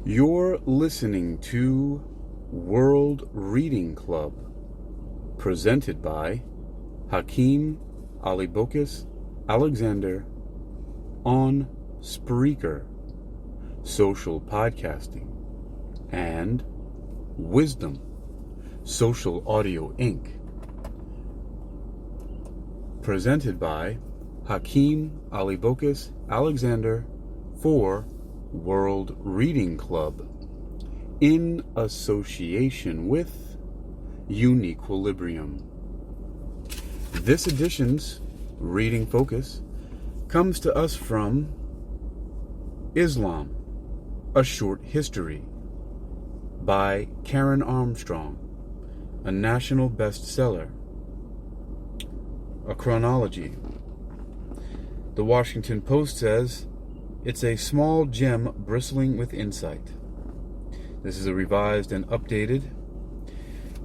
You're listening to World Reading Club, presented by Hakeem Alibokis Alexander on Spreaker, Social Podcasting, and Wisdom, Social Audio Inc. Presented by Hakeem Alibokis Alexander for World Reading Club, in association with Uniquilibrium. This edition's reading focus comes to us from Islam, A Short History by Karen Armstrong, a national bestseller. A chronology. The Washington Post says, "It's a small gem bristling with insight." This is a revised and updated.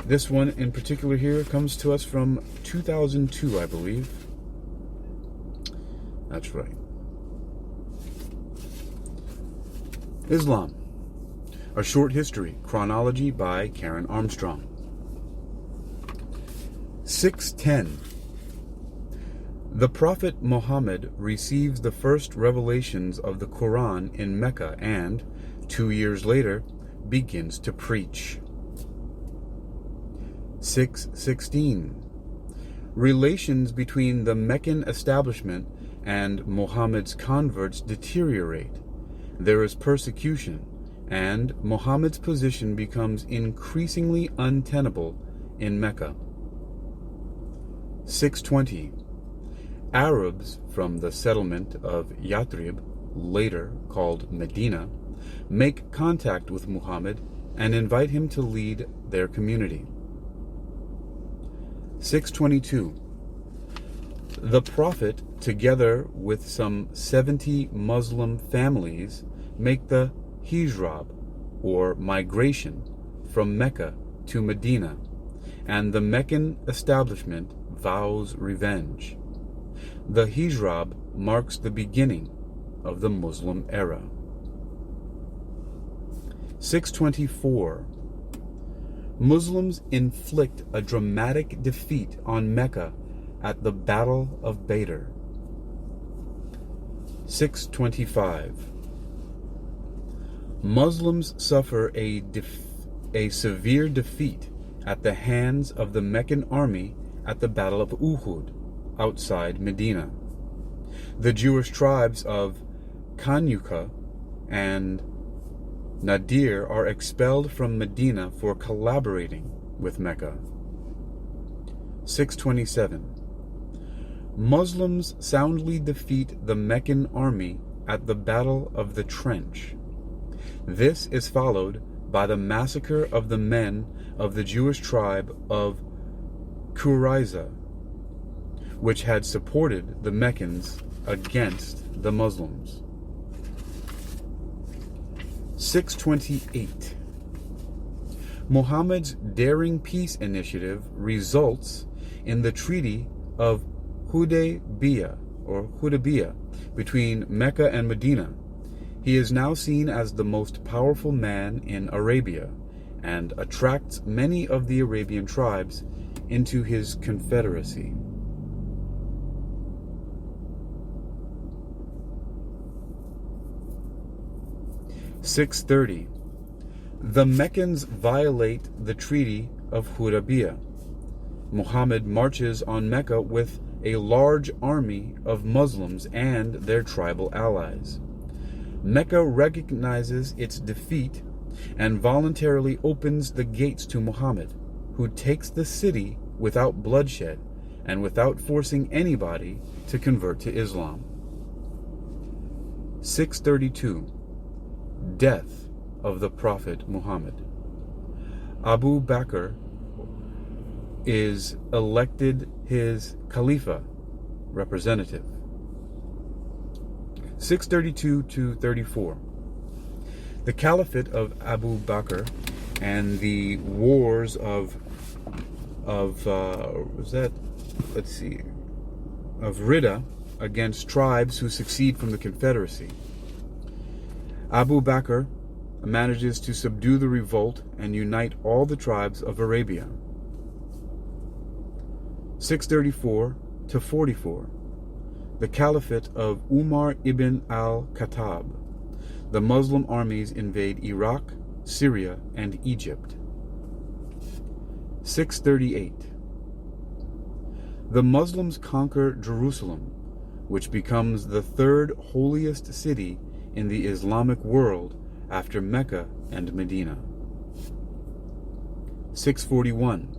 This one in particular here comes to us from 2002, I believe. That's right. Islam, A Short History, chronology by Karen Armstrong. 610. The Prophet Muhammad receives the first revelations of the Quran in Mecca and, 2 years later, begins to preach. 616. Relations between the Meccan establishment and Muhammad's converts deteriorate. There is persecution, and Muhammad's position becomes increasingly untenable in Mecca. 620. Arabs from the settlement of Yathrib, later called Medina, make contact with Muhammad and invite him to lead their community. 622. The Prophet, together with some 70 Muslim families, make the hijrah, or migration, from Mecca to Medina, and the Meccan establishment vows revenge. The hijrah marks the beginning of the Muslim era. 624. Muslims inflict a dramatic defeat on Mecca at the Battle of Badr. 625. Muslims suffer a severe defeat at the hands of the Meccan army at the Battle of Uhud, outside Medina. The Jewish tribes of Kanyuka and Nadir are expelled from Medina for collaborating with Mecca. 627. Muslims soundly defeat the Meccan army at the Battle of the Trench. This is followed by the massacre of the men of the Jewish tribe of Qurayza, which had supported the Meccans against the Muslims. 628. Muhammad's daring peace initiative results in the Treaty of Hudaybiyah between Mecca and Medina. He is now seen as the most powerful man in Arabia and attracts many of the Arabian tribes into his confederacy. 630. The Meccans violate the Treaty of Hudaybiyah. Muhammad marches on Mecca with a large army of Muslims and their tribal allies. Mecca recognizes its defeat and voluntarily opens the gates to Muhammad, who takes the city without bloodshed and without forcing anybody to convert to Islam. 632. Death of the Prophet Muhammad. Abu Bakr is elected his Khalifa representative. 632 to 34. The Caliphate of Abu Bakr and the wars of Ridda against tribes who succeed from the Confederacy. Abu Bakr manages to subdue the revolt and unite all the tribes of Arabia. 634 to 44. The Caliphate of Umar ibn al-Khattab. The Muslim armies invade Iraq, Syria, and Egypt. 638. The Muslims conquer Jerusalem, which becomes the third holiest city in the Islamic world after Mecca and Medina. 641.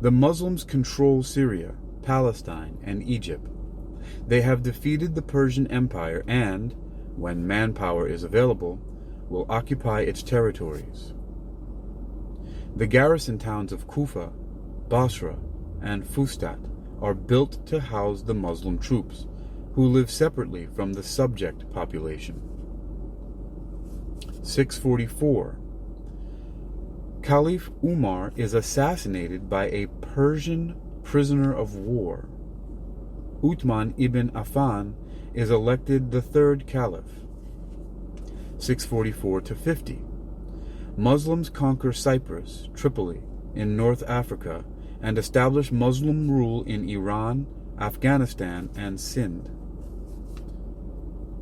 The Muslims control Syria, Palestine, and Egypt. They have defeated the Persian Empire and, when manpower is available, will occupy its territories. The garrison towns of Kufa, Basra, and Fustat are built to house the Muslim troops, who live separately from the subject population. 644. Caliph Umar is assassinated by a Persian prisoner of war. Uthman ibn Affan is elected the third caliph. 644 to 50. Muslims conquer Cyprus, Tripoli, in North Africa, and establish Muslim rule in Iran, Afghanistan, and Sindh.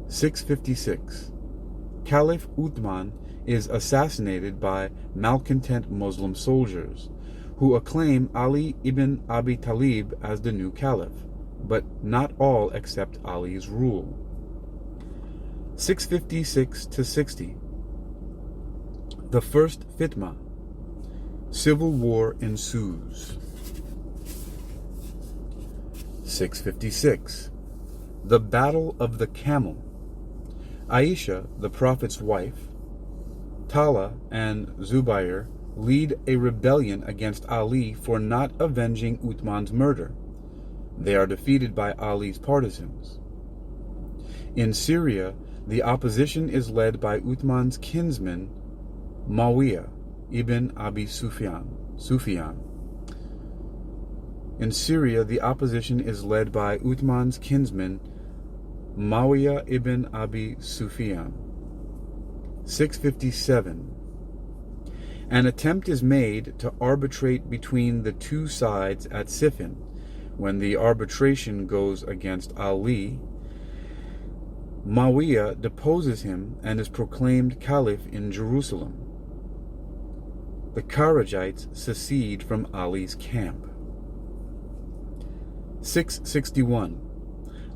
656. Caliph Uthman is assassinated by malcontent Muslim soldiers, who acclaim Ali ibn Abi Talib as the new caliph, but not all accept Ali's rule. 656 to 60. The First Fitna. Civil war ensues. 656. The Battle of the Camel. Aisha, the Prophet's wife, Talha, and Zubair lead a rebellion against Ali for not avenging Uthman's murder. They are defeated by Ali's partisans. In Syria, the opposition is led by Uthman's kinsman, Muawiyah ibn Abi Sufyan. In Syria, the opposition is led by Uthman's kinsman, Muawiyah ibn Abi Sufyan. 657. An attempt is made to arbitrate between the two sides at Siffin. When the arbitration goes against Ali, Muawiyah deposes him and is proclaimed caliph in Jerusalem. The Kharijites secede from Ali's camp. 661.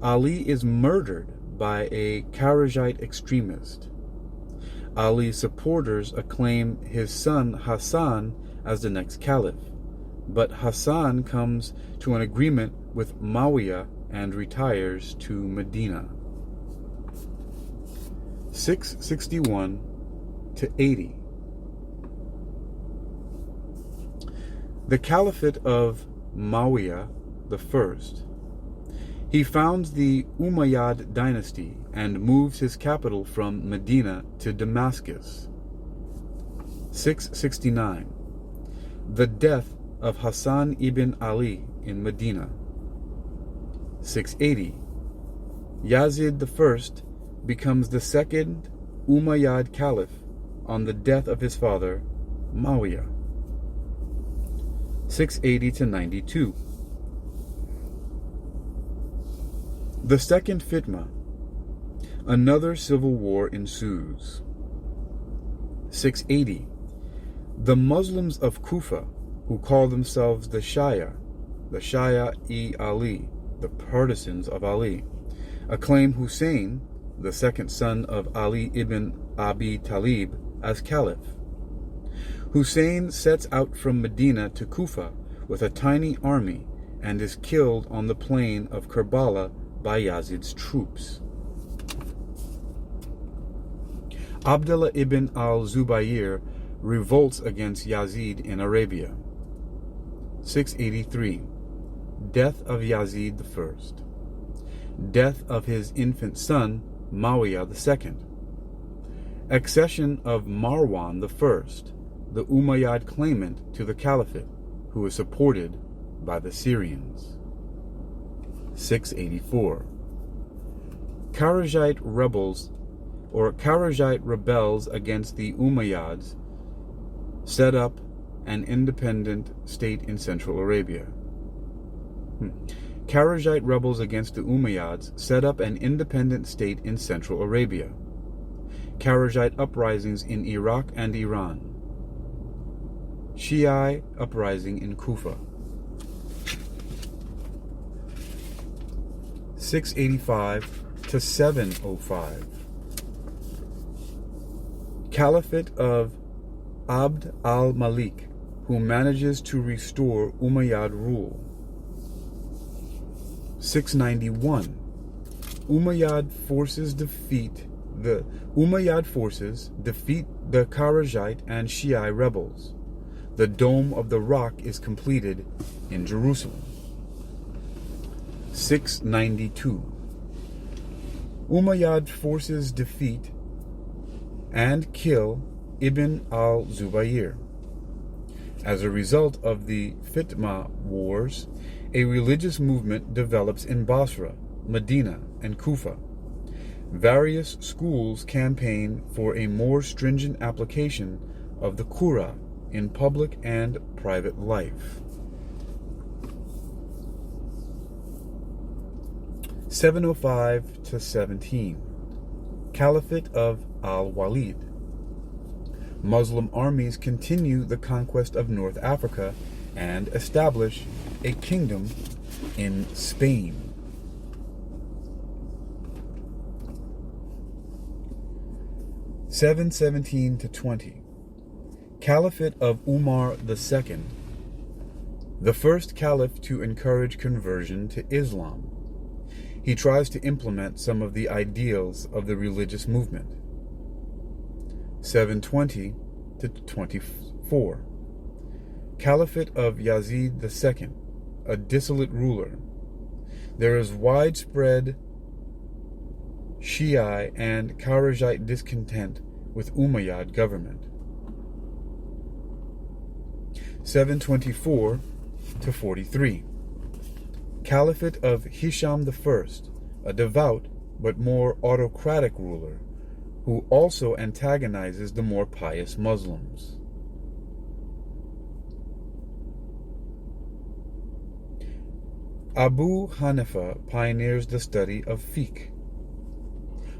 Ali is murdered by a Kharijite extremist. Ali's supporters acclaim his son Hassan as the next caliph, but Hassan comes to an agreement with Muawiyah and retires to Medina. 661 to 80. The Caliphate of Muawiyah I. He founds the Umayyad dynasty and moves his capital from Medina to Damascus. 669. The death of Hassan ibn Ali in Medina. 680. Yazid I becomes the second Umayyad caliph on the death of his father, Muawiyah. 680 to 92. The Second Fitna. Another civil war ensues. 680. The Muslims of Kufa, who call themselves the Shia-e-Ali, the partisans of Ali, acclaim Hussein, the second son of Ali ibn Abi Talib, as caliph. Hussein sets out from Medina to Kufa with a tiny army and is killed on the plain of Karbala by Yazid's troops. Abdullah ibn al-Zubayr revolts against Yazid in Arabia. 683. Death of Yazid I. Death of his infant son, Muawiyah II. Accession of Marwan I, the Umayyad claimant to the caliphate, who is supported by the Syrians. 684. Kharijite rebels or Kharijite rebels against the Umayyads, set up an independent state in Central Arabia. Kharijite rebels against the Umayyads set up an independent state in Central Arabia. Kharijite uprisings in Iraq and Iran. Shiite uprising in Kufa. 685 to 705. Caliphate of Abd al-Malik, who manages to restore Umayyad rule. 691. Umayyad forces defeat the Kharijite and Shiite rebels. The Dome of the Rock is completed in Jerusalem. 692. Umayyad forces defeat and kill Ibn al-Zubayr. As a result of the Fitna Wars, a religious movement develops in Basra, Medina, and Kufa. Various schools campaign for a more stringent application of the Qur'an in public and private life. 705 to 17. Caliphate of al-Walid. Muslim armies continue the conquest of North Africa and establish a kingdom in Spain. 717 to 20. Caliphate of Umar II, the first caliph to encourage conversion to Islam. He tries to implement some of the ideals of the religious movement. 720 to 24. Caliphate of Yazid II, a dissolute ruler. There is widespread Shiite and Kharijite discontent with Umayyad government. 724 to 43. Caliphate of Hisham I, a devout but more autocratic ruler, who also antagonizes the more pious Muslims. Abu Hanifa pioneers the study of fiqh.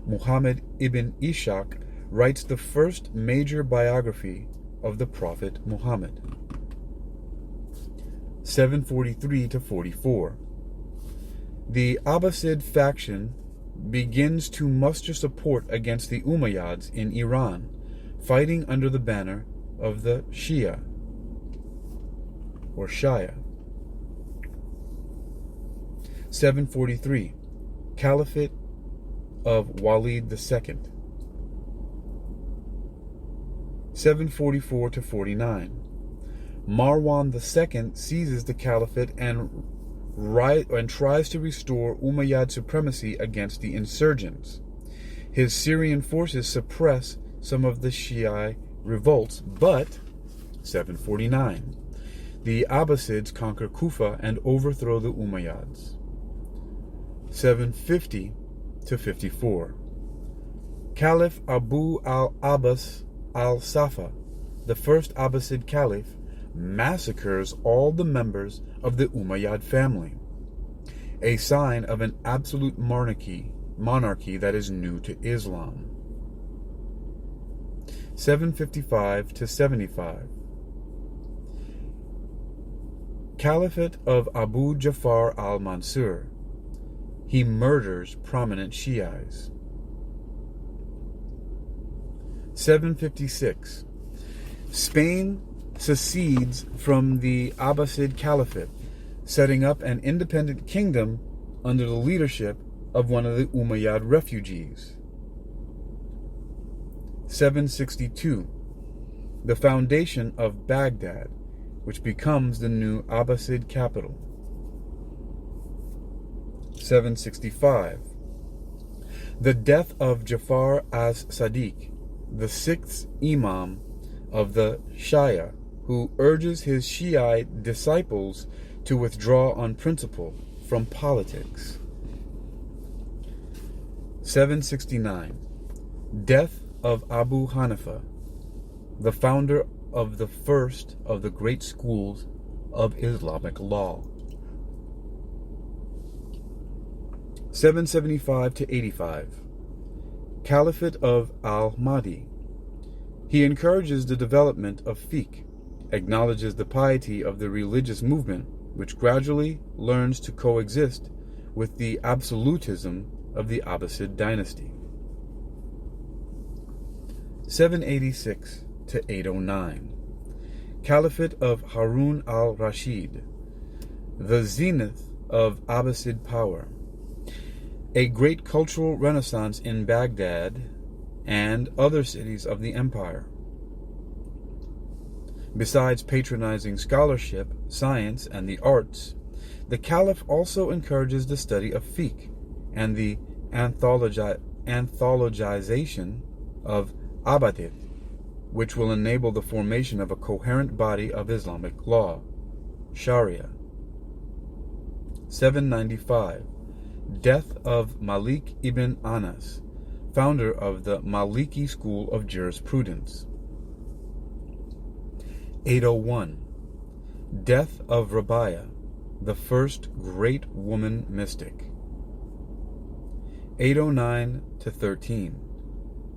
Muhammad ibn Ishaq writes the first major biography of the Prophet Muhammad. 743 to 44. The Abbasid faction begins to muster support against the Umayyads in Iran, fighting under the banner of the Shia or Shia. 743. Caliphate of Walid II. 744 to 49. Marwan II seizes the caliphate and tries to restore Umayyad supremacy against the insurgents. His Syrian forces suppress some of the Shiite revolts, but 749. The Abbasids conquer Kufa and overthrow the Umayyads. 750 to 54. Caliph Abu al-Abbas al-Safa, the first Abbasid caliph, massacres all the members of the Umayyad family, a sign of an absolute monarchy that is new to Islam. 755 to 75. Caliphate of Abu Ja'far al-Mansur. He murders prominent Shiites. 756. Spain secedes from the Abbasid Caliphate, setting up an independent kingdom under the leadership of one of the Umayyad refugees. 762. The foundation of Baghdad, which becomes the new Abbasid capital. 765. The death of Ja'far as-Sadiq, the sixth Imam of the Shia, who urges his Shiite disciples to withdraw on principle from politics. 769. Death of Abu Hanifa, the founder of the first of the great schools of Islamic law. 775 to 85. Caliphate of al-Mahdi. He encourages the development of fiqh, acknowledges the piety of the religious movement, which gradually learns to coexist with the absolutism of the Abbasid dynasty. 786 to 809. Caliphate of Harun al-Rashid, the zenith of Abbasid power. A great cultural renaissance in Baghdad and other cities of the empire. Besides patronizing scholarship, science, and the arts, the Caliph also encourages the study of fiqh and the anthologization of abadith, which will enable the formation of a coherent body of Islamic law, Sharia. 795. Death of Malik ibn Anas, founder of the Maliki school of jurisprudence. 801. Death of Rabi'a, the first great woman mystic. 809 to 13.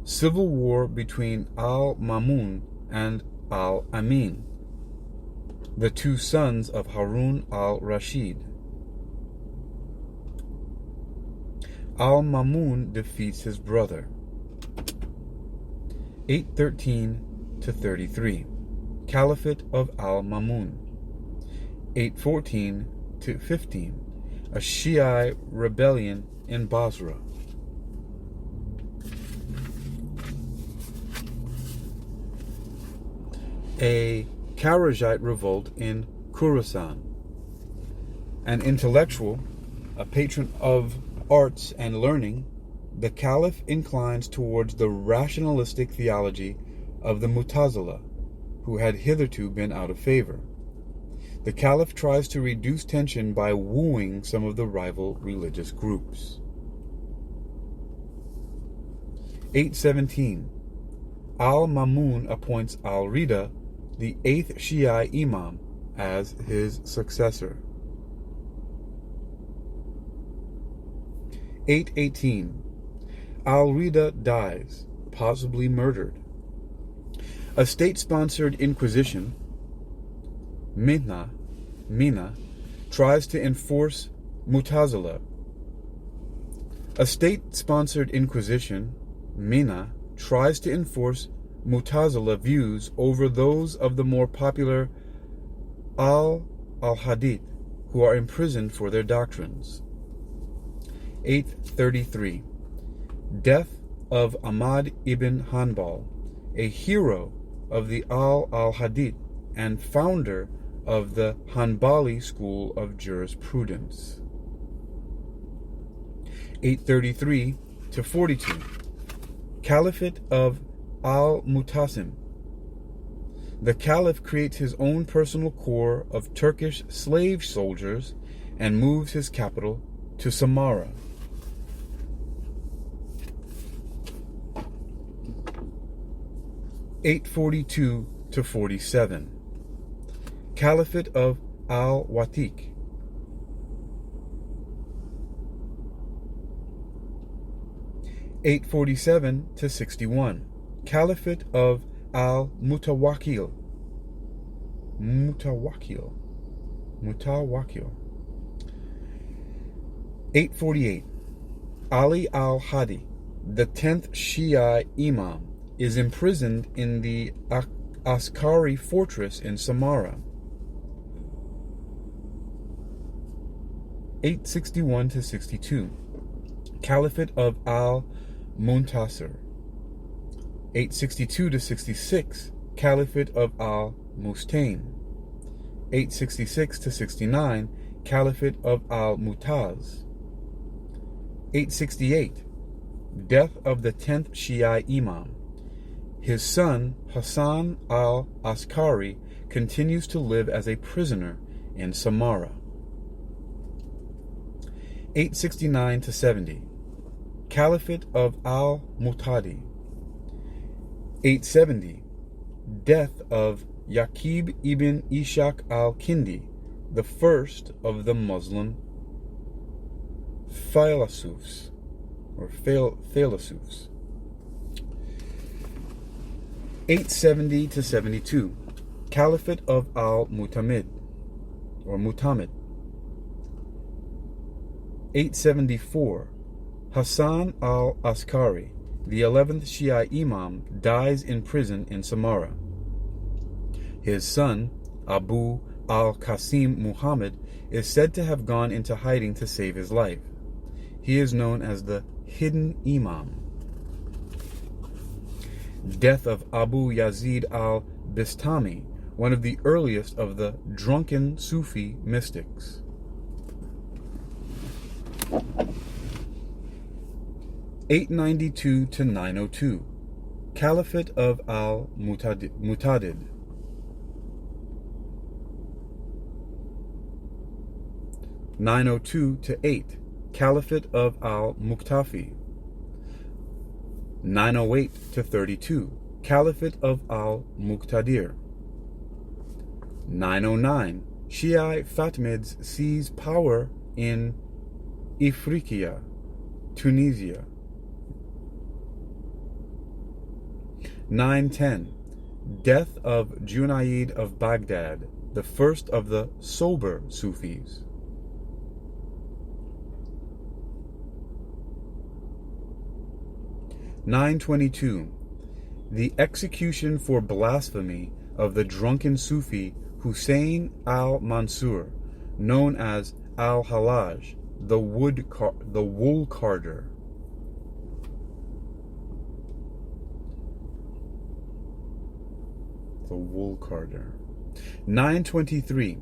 Civil war between al-Mamun and al-Amin, the two sons of Harun al-Rashid. Al-Mamun defeats his brother. 813 to 33. Caliphate of al-Mamun. 814 to 15. A Shiite rebellion in Basra. A Kharijite revolt in Khorasan. An intellectual, a patron of arts and learning, the Caliph inclines towards the rationalistic theology of the Mu'tazila, who had hitherto been out of favor. The Caliph tries to reduce tension by wooing some of the rival religious groups. 817. Al-Mamun appoints Al-Rida, the 8th Shia Imam, as his successor. 818. Al-Rida dies, possibly murdered. A state-sponsored inquisition, Mina, tries to enforce Mu'tazila. A state-sponsored inquisition, Mina, tries to enforce Mu'tazila views over those of the more popular al-Hadith, who are imprisoned for their doctrines. 833. Death of Ahmad ibn Hanbal, a hero of the al-Hadith and founder of the Hanbali school of jurisprudence. 833 to 42. Caliphate of al-Mutasim. The Caliph creates his own personal corps of Turkish slave soldiers and moves his capital to Samarra. 842 to 47. Caliphate of al-Watiq. 847 to 61. Caliphate of al-Mutawakkil. 848. Ali al-Hadi, the 10th Shia Imam, is imprisoned in the Askari fortress in Samarra. 861 to 62. Caliphate of al-Muntasir. 862 to 66. Caliphate of al-Mustain. 866 to 69. Caliphate of al-Mutaz. 868. Death of the 10th Shia Imam. His son, Hassan al-Askari, continues to live as a prisoner in Samarra. 869 to 70. Caliphate of al-Mu'tadi. 870. Death of Yaqub ibn Ishaq al-Kindi, the first of the Muslim philosophers, or philosophers. 870 to 72. Caliphate of al-Mutamid, or Mutamid. 874. Hassan al-Askari, the 11th Shia Imam, dies in prison in Samarra. His son, Abu al-Qasim Muhammad, is said to have gone into hiding to save his life. He is known as the Hidden Imam. Death of Abu Yazid al-Bistami, one of the earliest of the drunken Sufi mystics. 892 to 902. Caliphate of al-Mutadid. 902 to 8. Caliphate of al-Muqtafi. 908 to 32. Caliphate of al-Muqtadir. 909. Shiite Fatimids seize power in Ifriqiya, Tunisia. 910. Death of Junaid of Baghdad, the first of the sober Sufis. 922. The execution for blasphemy of the drunken Sufi Hussein al-Mansur, known as al-Hallaj, the wool carder. The wool carder. 923.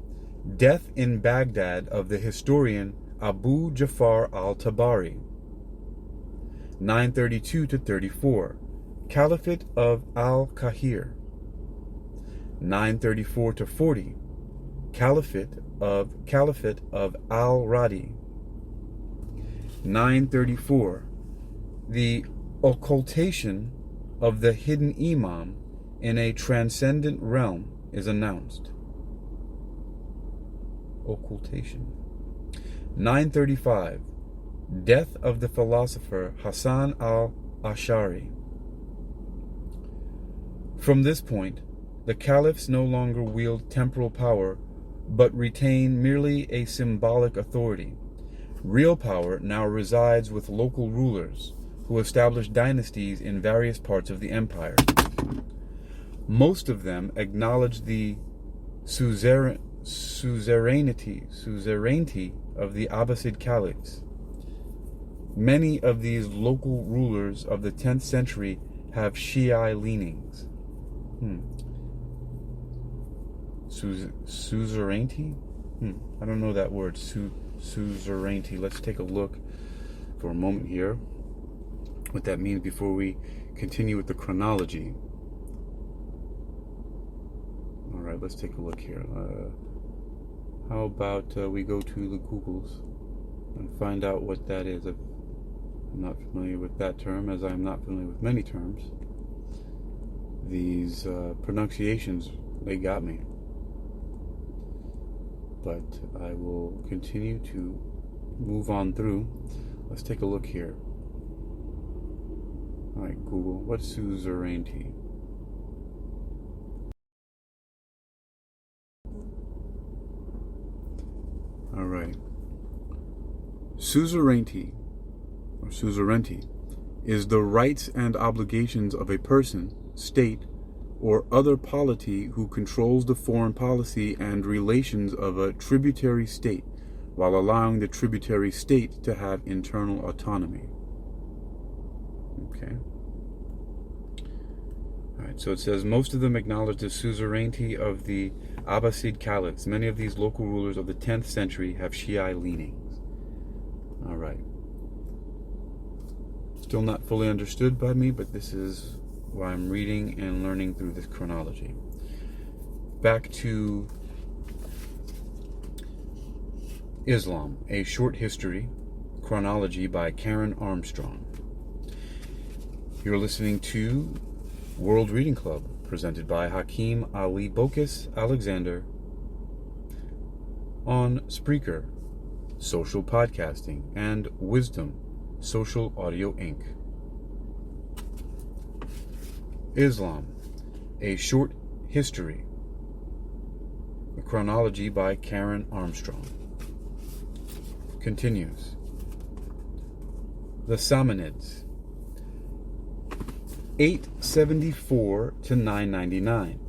Death in Baghdad of the historian Abu Jafar al-Tabari. 932 to 34. Caliphate of al-Kahir. 934 to 40. Caliphate of al-Radi. 934. The occultation of the hidden Imam in a transcendent realm is announced. Occultation. 935. Death of the philosopher Hassan al-Ash'ari. From this point, the caliphs no longer wield temporal power, but retain merely a symbolic authority. Real power now resides with local rulers, who establish dynasties in various parts of the empire. Most of them acknowledge the suzerainty of the Abbasid caliphs. Many of these local rulers of the 10th century have Shiite leanings. Suzerainty? I don't know that word. Suzerainty. Let's take a look for a moment here what that means before we continue with the chronology. Alright, let's take a look here. How about we go to the Googles and find out what that is. I'm not familiar with that term, as I'm not familiar with many terms. These pronunciations, they got me. But I will continue to move on through. Let's take a look here. Alright, Google, what's suzerainty? Alright. Suzerainty, or suzerainty, is the rights and obligations of a person, state, or other polity who controls the foreign policy and relations of a tributary state, while allowing the tributary state to have internal autonomy. Okay. Alright, so it says, most of them acknowledge the suzerainty of the Abbasid caliphs. Many of these local rulers of the 10th century have Shiite leanings. Alright. Still not fully understood by me, but this is why I'm reading and learning through this chronology. Back to Islam, A Short History, Chronology by Karen Armstrong. You're listening to World Reading Club, presented by Hakeem Ali Bokis Alexander on Spreaker, Social Podcasting, and Wisdom, Social Audio Inc. Islam, A Short History, a chronology by Karen Armstrong. Continues. The Samanids, 874 to 999.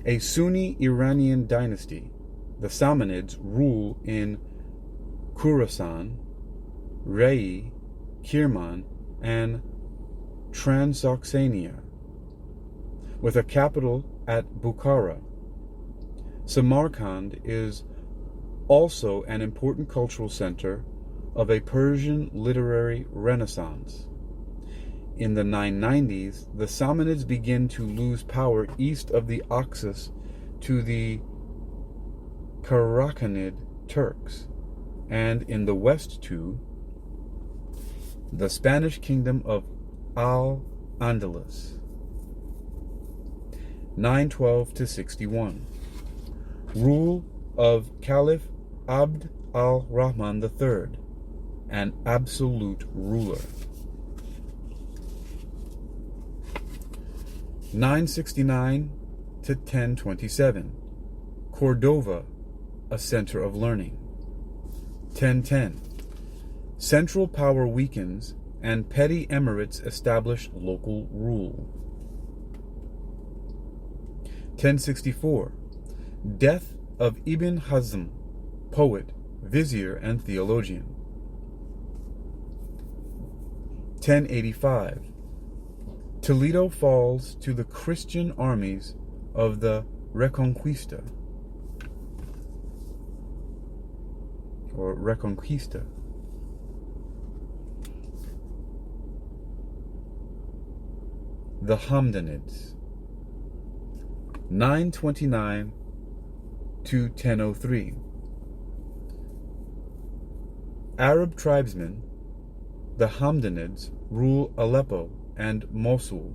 A Sunni Iranian dynasty, the Samanids rule in Khorasan, Rei, Kirman, and Transoxania, with a capital at Bukhara. Samarkand is also an important cultural center of a Persian literary renaissance. In the 990s, the Samanids begin to lose power east of the Oxus to the Karakhanid Turks, and in the west to the Spanish kingdom of Al-Andalus. 912 to 61. Rule of Caliph Abd al-Rahman III, an absolute ruler. 969 to 1027. Cordova, a center of learning. 1010. Central power weakens and petty emirates establish local rule. 1064. Death of Ibn Hazm, poet, vizier, and theologian. 1085. Toledo falls to the Christian armies of the Reconquista, or Reconquista. The Hamdanids, 929 to 1003. Arab tribesmen, the Hamdanids, rule Aleppo and Mosul.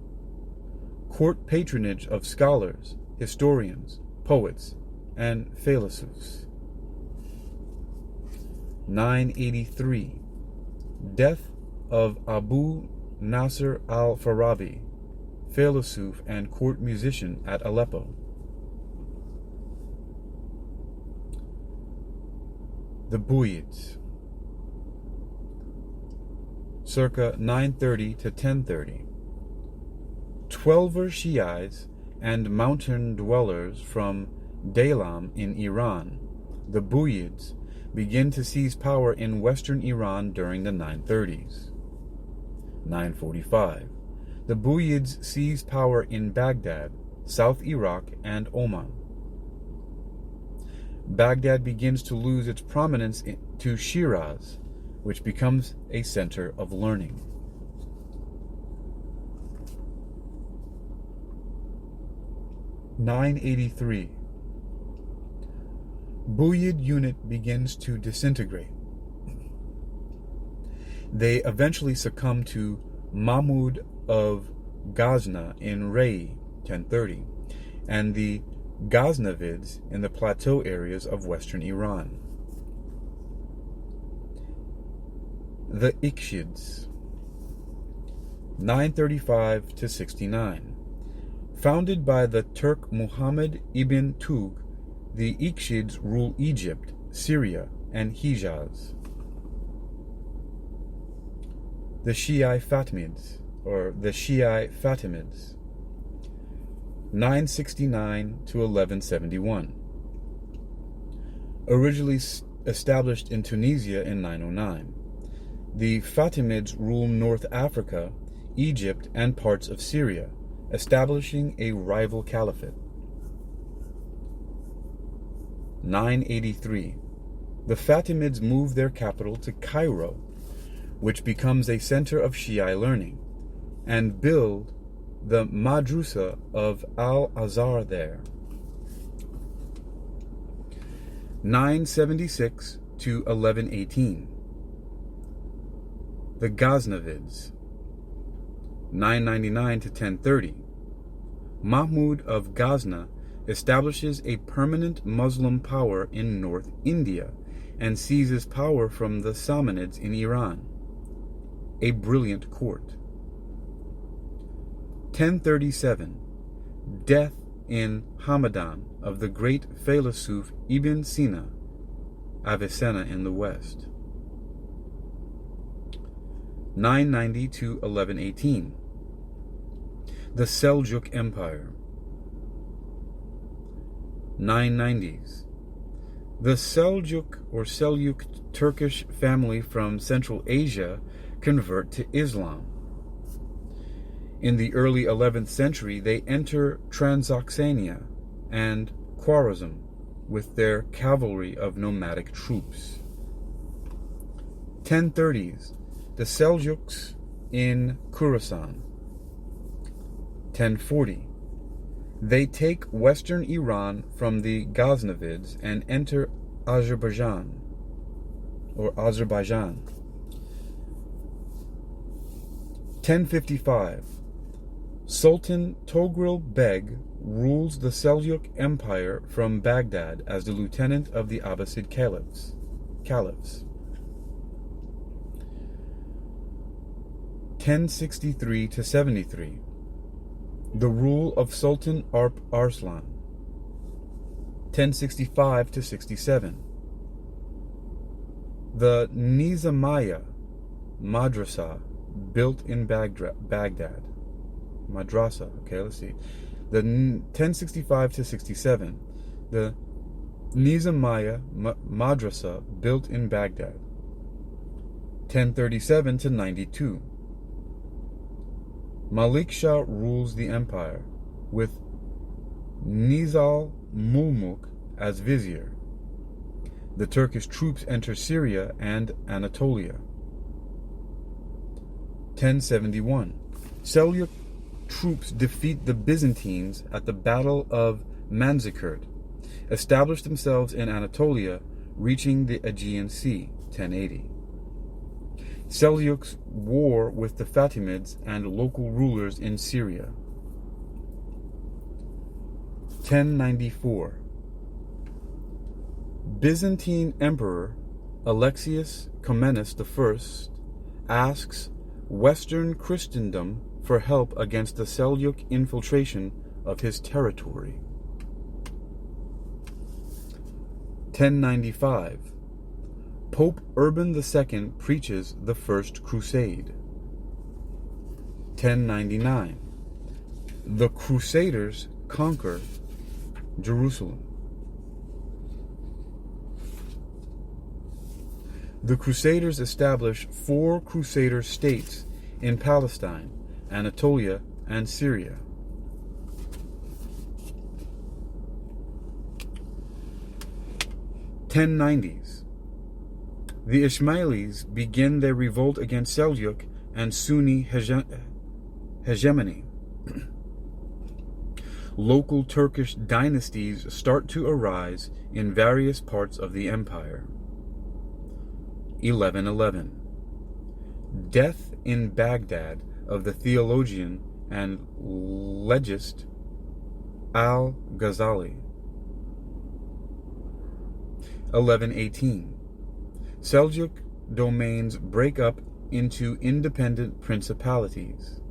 Court patronage of scholars, historians, poets, and philosophers. 983. Death of Abu Nasr al-Farabi, philosopher and court musician at Aleppo. The Buyids, circa 930 to 1030. Twelver Shiites and mountain dwellers from Daylam in Iran, the Buyids, begin to seize power in western Iran during the 930s. 945. The Buyids seize power in Baghdad, South Iraq, and Oman. Baghdad begins to lose its prominence to Shiraz, which becomes a center of learning. 983. Buyid unit begins to disintegrate. They eventually succumb to Mahmud of Ghazna in Rey, 1030, and the Ghaznavids in the plateau areas of western Iran. The Ikshids, 935 to 69. Founded by the Turk Muhammad ibn Tugh, the Ikshids rule Egypt, Syria, and Hijaz. The Shi'i Fatimids, or the Shi'i Fatimids, 969 to 1171. Originally established in Tunisia in 909. The Fatimids rule North Africa, Egypt, and parts of Syria, establishing a rival caliphate. 983. The Fatimids move their capital to Cairo, which becomes a center of Shi'i learning, and build the Madrusa of Al-Azhar there. 976 to 1118. The Ghaznavids, 999 to 1030. Mahmud of Ghazna establishes a permanent Muslim power in North India and seizes power from the Samanids in Iran. A brilliant court. 1037. Death in Hamadan of the great Philosophe Ibn Sina, Avicenna in the West. 990 to 1118. The Seljuk Empire. 990s. The Seljuk Turkish family from Central Asia convert to Islam. In the early 11th century, they enter Transoxania and Khwarezm with their cavalry of nomadic troops. 1030s. The Seljuks in Khorasan. 1040. They take western Iran from the Ghaznavids and enter Azerbaijan. 1055. Sultan Togrul Beg rules the Seljuk Empire from Baghdad as the lieutenant of the Abbasid caliphs. 1063 to 73. The rule of Sultan Alp Arslan. 1065 to 67. The Nizamiya Madrasa built in Baghdad. Madrasa, okay, let's see. The 1065 to 67. The Nizamiya Madrasa built in Baghdad. 1037 to 92. Malik Shah rules the empire, with Nizal Mulmuk as vizier. The Turkish troops enter Syria and Anatolia. 1071. Seljuk troops defeat the Byzantines at the Battle of Manzikert, establish themselves in Anatolia, reaching the Aegean Sea. 1080. Seljuks war with the Fatimids and local rulers in Syria. 1094. Byzantine Emperor Alexius Comnenus I asks Western Christendom for help against the Seljuk infiltration of his territory. 1095. Pope Urban II preaches the First Crusade. 1099. The Crusaders conquer Jerusalem. The Crusaders establish 4 Crusader states in Palestine, Anatolia, and Syria. 1090s. The Ismailis begin their revolt against Seljuk and Sunni hegemony. Local Turkish dynasties start to arise in various parts of the empire. 1111. Death in Baghdad of the theologian and legist al-Ghazali. 1118. Seljuk domains break up into independent principalities.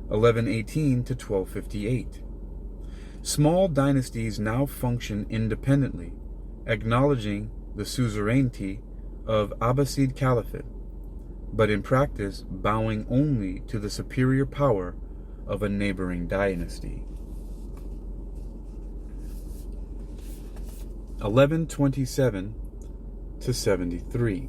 1118 to 1258. Small dynasties now function independently, acknowledging the suzerainty of Abbasid Caliphate, but in practice bowing only to the superior power of a neighboring dynasty. 1127 to 73.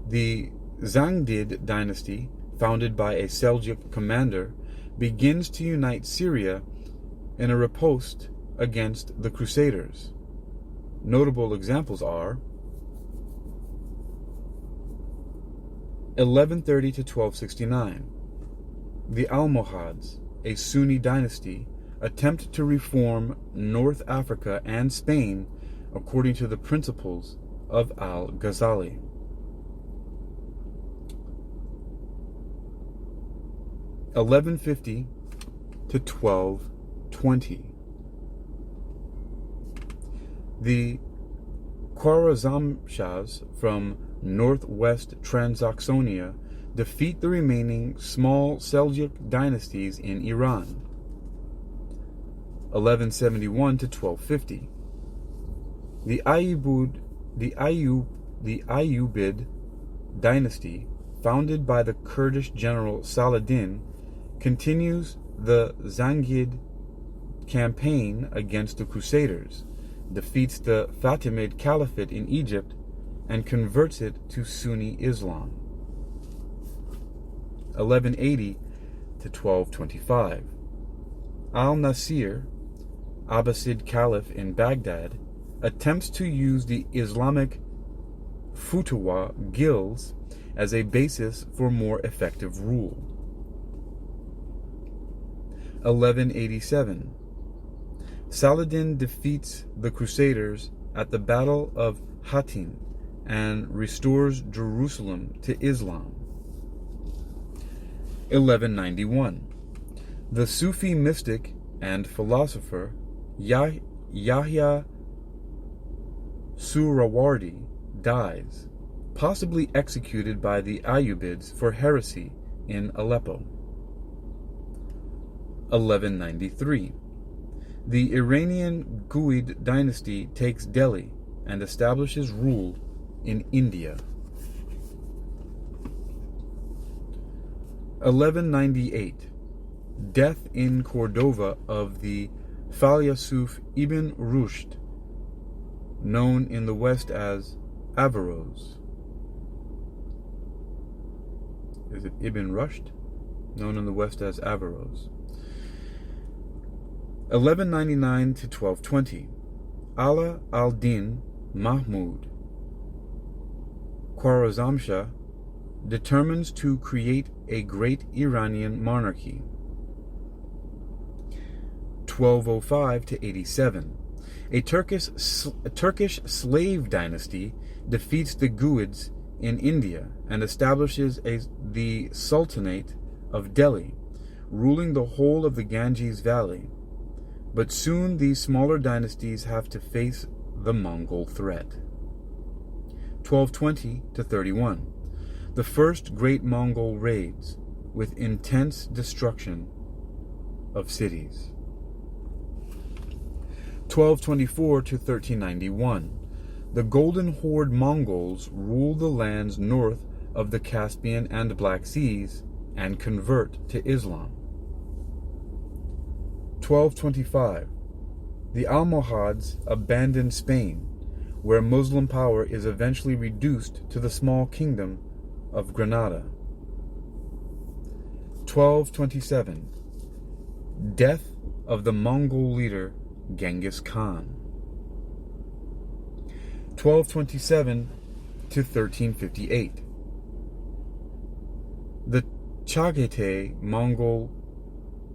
The Zangid dynasty, founded by a Seljuk commander, begins to unite Syria in a riposte against the Crusaders. Notable examples are 1130 to 1269. The Almohads, a Sunni dynasty, attempt to reform North Africa and Spain according to the principles of al-Ghazali. 1150 to 1220. The Khwarezmshahs from northwest Transoxania defeat the remaining small Seljuk dynasties in Iran. 1171 to 1250. The Ayyubid dynasty, founded by the Kurdish general Saladin, continues the Zangid campaign against the Crusaders, defeats the Fatimid Caliphate in Egypt, and converts it to Sunni Islam. 1180 to 1225. Al-Nasir, Abbasid Caliph in Baghdad, attempts to use the Islamic Futuwa guilds as a basis for more effective rule. 1187. Saladin defeats the Crusaders at the Battle of Hattin and restores Jerusalem to Islam. 1191. The Sufi mystic and philosopher Yahya Surawardi dies, possibly executed by the Ayyubids for heresy in Aleppo. 1193. The Iranian Ghurid dynasty takes Delhi and establishes rule in India. 1198. Death in Cordova of the Falyasuf ibn Rushd, known in the West as Averroes. Is it Ibn Rushd? Known in the West as Averroes. 1199 to 1220. Ala al-Din Mahmud, Khwarezmshah, determines to create a great Iranian monarchy. 1205 to 87. A Turkish slave dynasty defeats the Ghuids in India and establishes the Sultanate of Delhi, ruling the whole of the Ganges Valley. But soon these smaller dynasties have to face the Mongol threat. 1220 to 31. The first great Mongol raids, with intense destruction of cities. 1224 to 1391. The Golden Horde Mongols rule the lands north of the Caspian and Black Seas and convert to Islam. 1225. The Almohads abandon Spain, where Muslim power is eventually reduced to the small kingdom of Granada. 1227. Death of the Mongol leader Genghis Khan. 1227 to 1358. The Chagatai Mongol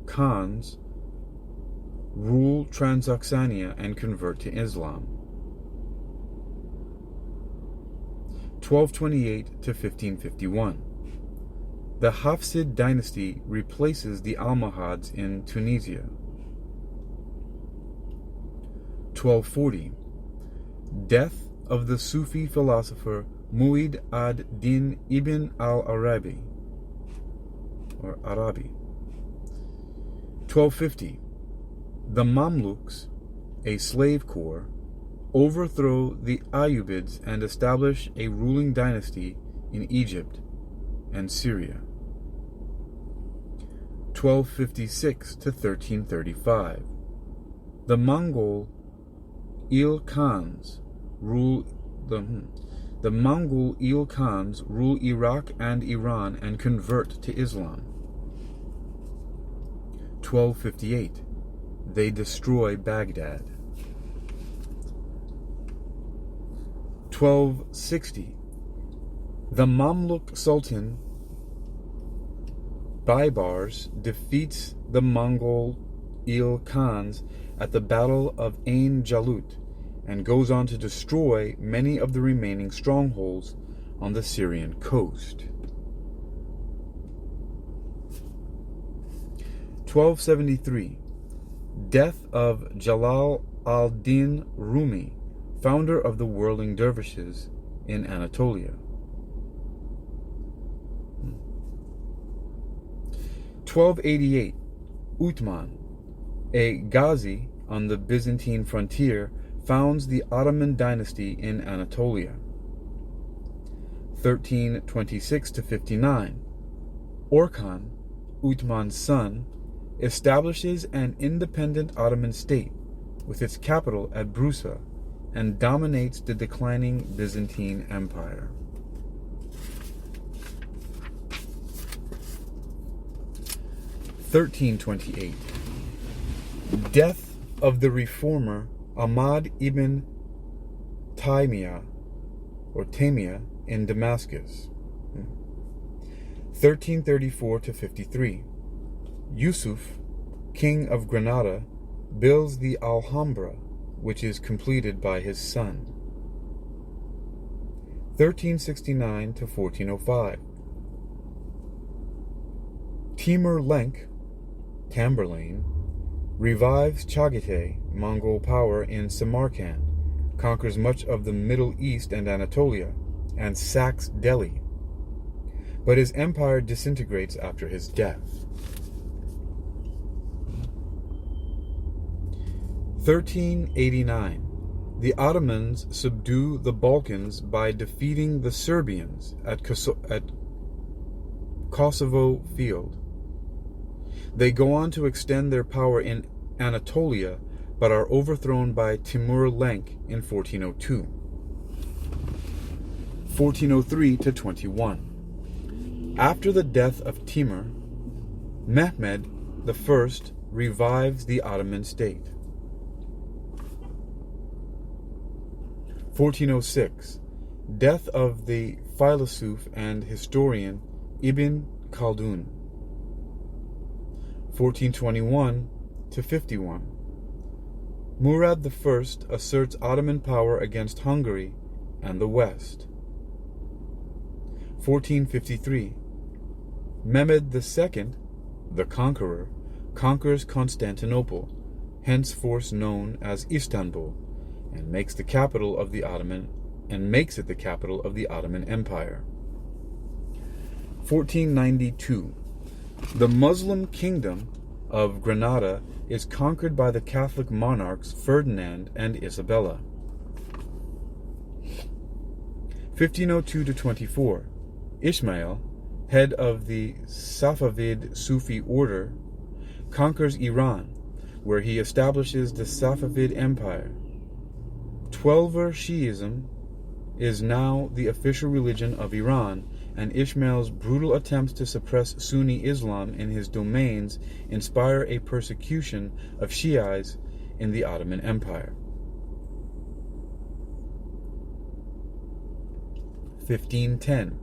Khans rule Transoxania and convert to Islam. 1228 to 1551. The Hafsid dynasty replaces the Almohads in Tunisia. 1240. Death of the Sufi philosopher Mu'id ad-Din ibn al-Arabi, or Arabi. 1250. The Mamluks, a slave corps, overthrow the Ayyubids and establish a ruling dynasty in Egypt and Syria. 1256 to 1335. The Mongol Il Khans rule the Mongol Il Khans rule Iraq and Iran and convert to Islam. 1258. They destroy Baghdad. 1260. The Mamluk Sultan Baibars defeats the Mongol Il Khans at the Battle of Ain Jalut and goes on to destroy many of the remaining strongholds on the Syrian coast. 1273. Death of Jalal al-Din Rumi, founder of the whirling dervishes in Anatolia. 1288. Uthman, a Ghazi on the Byzantine frontier, founds the Ottoman dynasty in Anatolia. 1326-59. Orkhan, Uthman's son, establishes an independent Ottoman state with its capital at Brusa and dominates the declining Byzantine Empire. 1328. Death of the reformer Ahmad ibn Taymiyyah in Damascus. 1334-53. Yusuf, king of Granada, builds the Alhambra, which is completed by his son. 1369-1405. Timur Lenk, Tamerlane, revives Chagatai, Mongol power in Samarkand, conquers much of the Middle East and Anatolia, and sacks Delhi. But his empire disintegrates after his death. 1389. The Ottomans subdue the Balkans by defeating the Serbians at Kosovo Field. They go on to extend their power in Anatolia, but are overthrown by Timur Lenk in 1402. 1403-21. After the death of Timur, Mehmed I revives the Ottoman state. 1406. Death of the philosopher and historian Ibn Khaldun. 1421-51. Murad I asserts Ottoman power against Hungary and the West. 1453. Mehmed II, the Conqueror, conquers Constantinople, henceforth known as Istanbul, and makes it the capital of the Ottoman Empire. 1492. The Muslim kingdom of Granada is conquered by the Catholic monarchs Ferdinand and Isabella. 1502-24. Ismail, head of the Safavid Sufi order, conquers Iran, where he establishes the Safavid Empire. Twelver Shi'ism is now the official religion of Iran, and Ismail's brutal attempts to suppress Sunni Islam in his domains inspire a persecution of Shiites in the Ottoman Empire. 1510.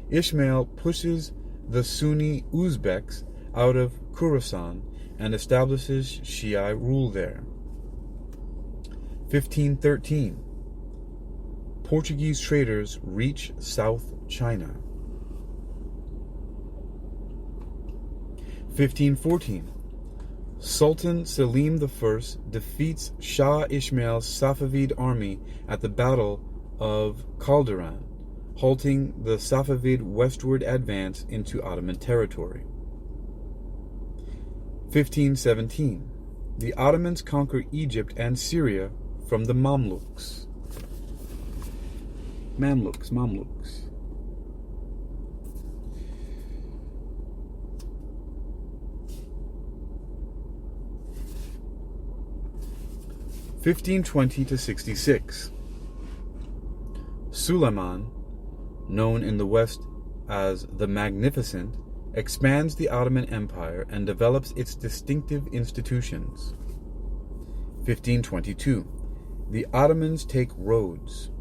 Ismail pushes the Sunni Uzbeks out of Khorasan and establishes Shiite rule there. 1513. Portuguese traders reach South China. 1514. Sultan Selim I defeats Shah Ismail's Safavid army at the Battle of Calderan, halting the Safavid westward advance into Ottoman territory. 1517. The Ottomans conquer Egypt and Syria from the Mamluks. 1520-66. Suleiman, known in the West as the Magnificent, expands the Ottoman Empire and develops its distinctive institutions. 1522. The Ottomans take Rhodes.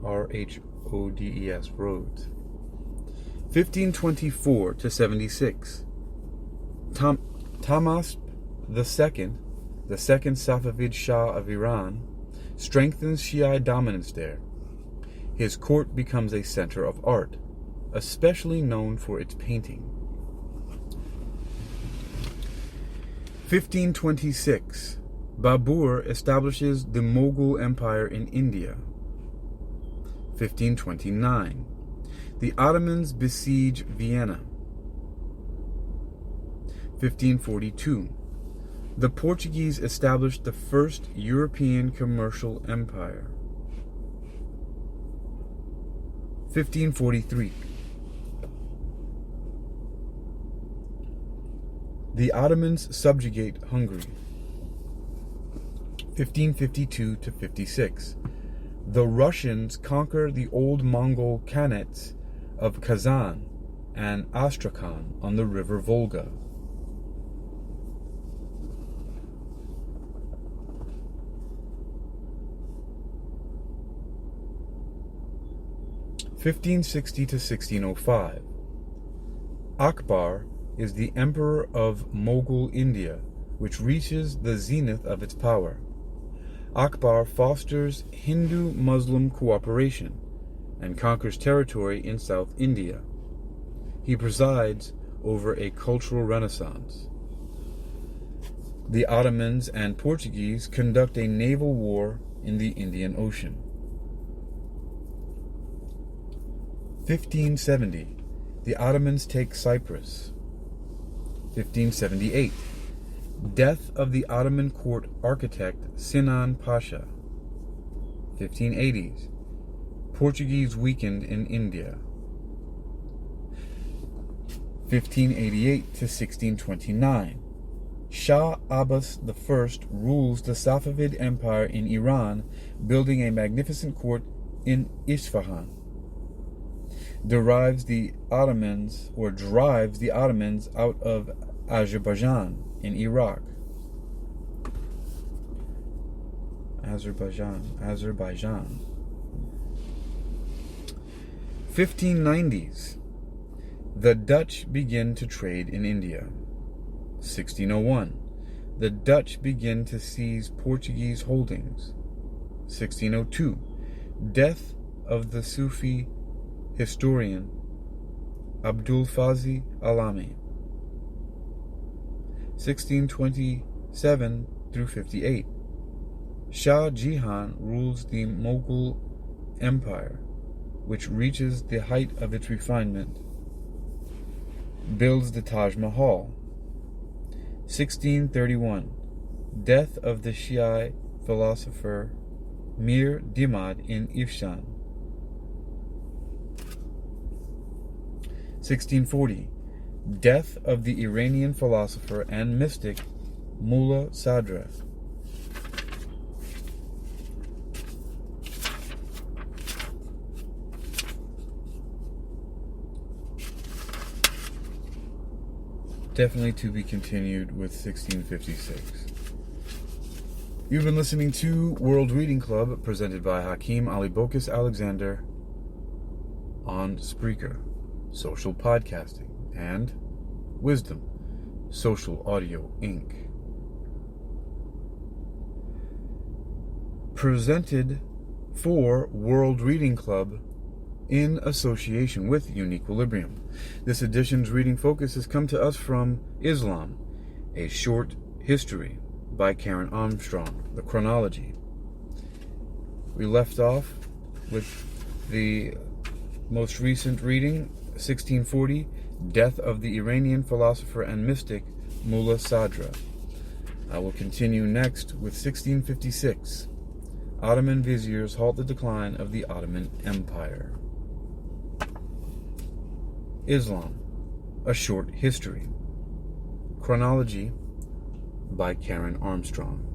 Rhodes, Rhodes. 1524-76. Tahmasp II, the second Safavid Shah of Iran, strengthens Shiite dominance there. His court becomes a center of art, especially known for its painting. 1526. Babur establishes the Mughal Empire in India. 1529. The Ottomans besiege Vienna. 1542. The Portuguese established the first European commercial empire. 1543. The Ottomans subjugate Hungary. 1552 to 56. The Russians conquer the old Mongol Khanates of Kazan and Astrakhan on the river Volga. 1560 to 1605. Akbar is the emperor of Mughal India, which reaches the zenith of its power. Akbar fosters Hindu-Muslim cooperation and conquers territory in South India. He presides over a cultural renaissance. The Ottomans and Portuguese conduct a naval war in the Indian Ocean. 1570. The Ottomans take Cyprus. 1578. Death of the Ottoman court architect Sinan Pasha. 1580s. Portuguese weakened in India. 1588 to 1629. Shah Abbas I rules the Safavid Empire in Iran, building a magnificent court in Isfahan. Drives the Ottomans out of Azerbaijan in Iraq. Azerbaijan. 1590s. The Dutch begin to trade in India. 1601. The Dutch begin to seize Portuguese holdings. 1602. Death of the Sufi historian Abdul Fazi Alami. 1627 through 58. Shah Jahan rules the Mughal Empire, which reaches the height of its refinement. Builds the Taj Mahal. 1631. Death of the Shiite philosopher Mir Dimad in Ifshan. 1640. Death of the Iranian philosopher and mystic Mullah Sadra. 1640. Definitely to be continued with 1656. You've been listening to World Reading Club, presented by Hakeem Ali Bokus Alexander on Spreaker, Social Podcasting, and Wisdom, Social Audio Inc. Presented for World Reading Club in association with Uniquilibrium. This edition's reading focus has come to us from Islam, A Short History by Karen Armstrong, the chronology. We left off with the most recent reading, 1640, Death of the Iranian philosopher and mystic Mullah Sadra. I will continue next with 1656, Ottoman viziers halt the decline of the Ottoman Empire. Islam, A Short History. Chronology by Karen Armstrong.